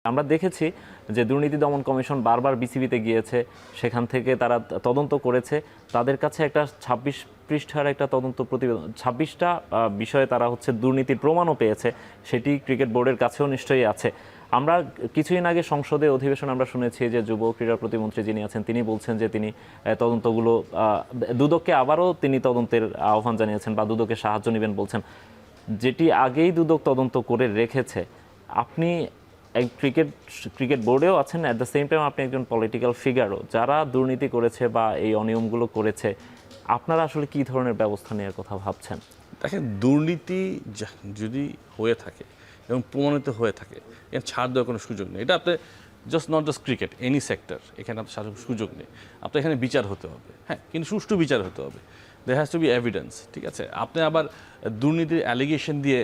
আমরা দেখেছি যে দুর্নীতি দমন কমিশন বারবার বিসিবিতে গিয়েছে, সেখান থেকে তারা তদন্ত করেছে, তাদের কাছে একটা ২৬ পৃষ্ঠার একটা তদন্ত প্রতিবেদন, ২৬টা বিষয়ে তারা দুর্নীতির প্রমাণও পেয়েছে, সেটি ক্রিকেট বোর্ডের কাছেও নিশ্চয়ই আছে। আমরা কিছুদিন আগে সংসদে অধিবেশন আমরা শুনেছি যে যুব ক্রীড়া প্রতিমন্ত্রী যিনি আছেন তিনি বলছেন যে তিনি তদন্তগুলো দুদককে আবারও তিনি তদন্তের আহ্বান জানিয়েছেন বা দুদকের সাহায্য নেবেন বলছেন, যেটি আগেই দুদক তদন্ত করে রেখেছে। আপনি ক্রিকেট বোর্ডেও আছেন, অ্যাট দ্য সেম টাইম আপনি একজন পলিটিক্যাল ফিগারও, যারা দুর্নীতি করেছে বা এই অনিয়মগুলো করেছে, আপনারা আসলে কী ধরনের ব্যবস্থা নেওয়ার কথা ভাবছেন? দেখেন, দুর্নীতি যদি হয়ে থাকে এবং প্রমাণিত হয়ে থাকে, এখানে ছাড় দেওয়ার কোনো সুযোগ নেই। এটা আপনি not just cricket, any sector, এখানে আপনার ছাড়ার সুযোগ নেই। আপনার এখানে বিচার হতে হবে, হ্যাঁ, কিন্তু সুষ্ঠু বিচার হতে হবে। There has to be evidence, ঠিক আছে? আপনি আবার দুর্নীতির অ্যালিগেশন দিয়ে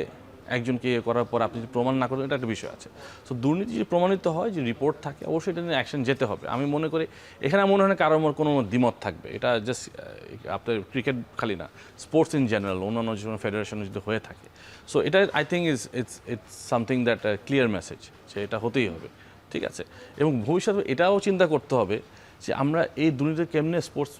একজনকে করার পর আপনি যদি প্রমাণ না করেন, এটা একটা বিষয় আছে। সো দুর্নীতি যদি প্রমাণিত হয়, যে রিপোর্ট থাকে, অবশ্যই এটা নিয়ে অ্যাকশন যেতে হবে। আমি মনে করি এখানে মনে হয় না কারোর কোনো দ্বিমত থাকবে। এটা জাস্ট আপনার ক্রিকেট খালি না, স্পোর্টস ইন জেনারেল, অন্যান্য যে কোনো ফেডারেশনে যদি হয়ে থাকে। সো এটা I think it's something that clear message যে এটা হতেই হবে, ঠিক আছে? এবং ভবিষ্যতে এটাও চিন্তা করতে হবে যে আমরা এই দুর্নীতি কেমনে স্পোর্টস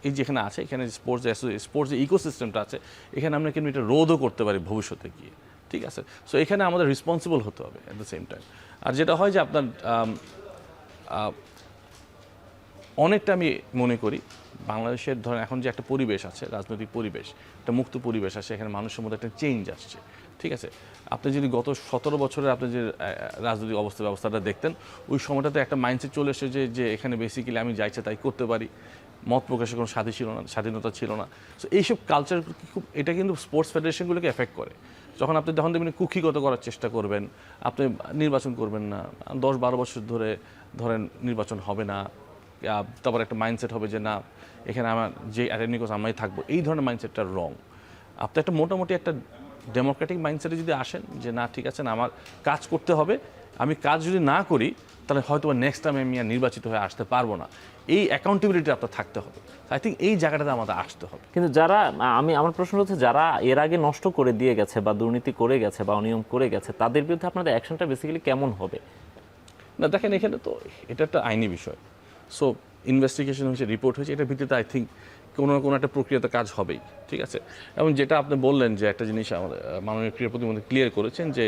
এই যেখানে আছে, এখানে স্পোর্টস যে ইকোসিস্টেমটা আছে, এখানে আমরা কেমন এটা রোধও করতে পারি ভবিষ্যতে গিয়ে, ঠিক আছে? সো এখানে আমাদের রেসপন্সিবল হতে হবে অ্যাট দ্য সেম টাইম। আর যেটা হয় যে আপনার অনেকটা আমি মনে করি বাংলাদেশের ধরেন এখন যে একটা পরিবেশ আছে, রাজনৈতিক পরিবেশ, একটা মুক্ত পরিবেশ আছে, এখানে মানুষের মধ্যে একটা চেঞ্জ আসছে, ঠিক আছে? আপনি যদি গত ১৭ বছরের আপনি যে রাজনৈতিক ব্যবস্থাটা দেখতেন, ওই সময়টাতে একটা মাইন্ডসেট চলে এসেছে যে এখানে বেসিক্যালি আমি যা ইচ্ছা তাই করতে পারি, মত প্রকাশের কোনো স্বাধীনতা ছিল না। সো এইসব কালচার এটা কিন্তু স্পোর্টস ফেডারেশনগুলোকে এফেক্ট করে। যখন আপনি দেখবেন কুক্ষিগত করার চেষ্টা করবেন, আপনি নির্বাচন করবেন না, ১০-১২ বছর ধরে ধরেন নির্বাচন হবে না, তারপর একটা মাইন্ডসেট হবে যে না, এখানে আমার যে অ্যাটেন্ডিং কোর্স আমরাই থাকবো, এই ধরনের মাইন্ডসেটটা রং। আপনি একটা মোটামুটি একটা ডেমোক্রেটিক মাইন্ডসেটে যদি আসেন যে না, ঠিক আছে না, আমার কাজ করতে হবে, আমি কাজ যদি না করি তাহলে হয়তো নেক্সট টাইম আমি নির্বাচিত হয়ে আসতে পারবো না, এই অ্যাকাউন্টেবিলিটি আপনার থাকতে হবে। আই থিঙ্ক এই জায়গাটাতে আমাদের আসতে হবে। কিন্তু যারা আমার প্রশ্ন হচ্ছে যারা এর আগে নষ্ট করে দিয়ে গেছে বা দুর্নীতি করে গেছে বা অনিয়ম করে গেছে, তাদের বিরুদ্ধে আপনাদের অ্যাকশনটা বেসিক্যালি কেমন হবে? না দেখেন, এখানে তো এটা একটা আইনি বিষয়। সো ইনভেস্টিগেশন হয়েছে, রিপোর্ট হয়েছে, এটার ভিত্তিতে আই থিঙ্ক কোনো না কোনো একটা প্রক্রিয়াতে কাজ হবেই, ঠিক আছে? এবং যেটা আপনি বললেন যে একটা জিনিস আমাদের মাননীয় ক্রীড়া প্রতিমন্ত্রী ক্লিয়ার করেছেন যে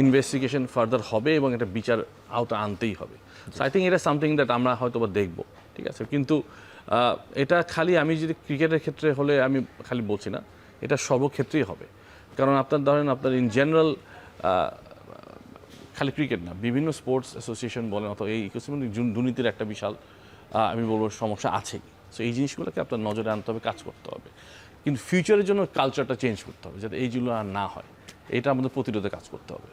ইনভেস্টিগেশন ফার্দার হবে এবং একটা বিচার আওতা আনতেই হবে। সো আই থিঙ্ক এটা সামথিং দ্যাট আমরা হয়তো বা দেখবো, ঠিক আছে? কিন্তু এটা খালি আমি যদি ক্রিকেটের ক্ষেত্রে হলে আমি খালি বলছি না, এটা সর্বক্ষেত্রেই হবে। কারণ আপনার ধরেন আপনার ইন জেনারেল খালি ক্রিকেট না, বিভিন্ন স্পোর্টস অ্যাসোসিয়েশন বলেন অথবা এই ইকোসিস্টেমে দুর্নীতির একটা বিশাল আমি বলবো সমস্যা আছেই। সো এই জিনিসগুলোকে আপনার নজরে আনতে হবে, কাজ করতে হবে। কিন্তু ফিউচারের জন্য কালচারটা চেঞ্জ করতে হবে যাতে এইগুলো আর না হয়, এটা আমাদের প্রতিরোধে কাজ করতে হবে।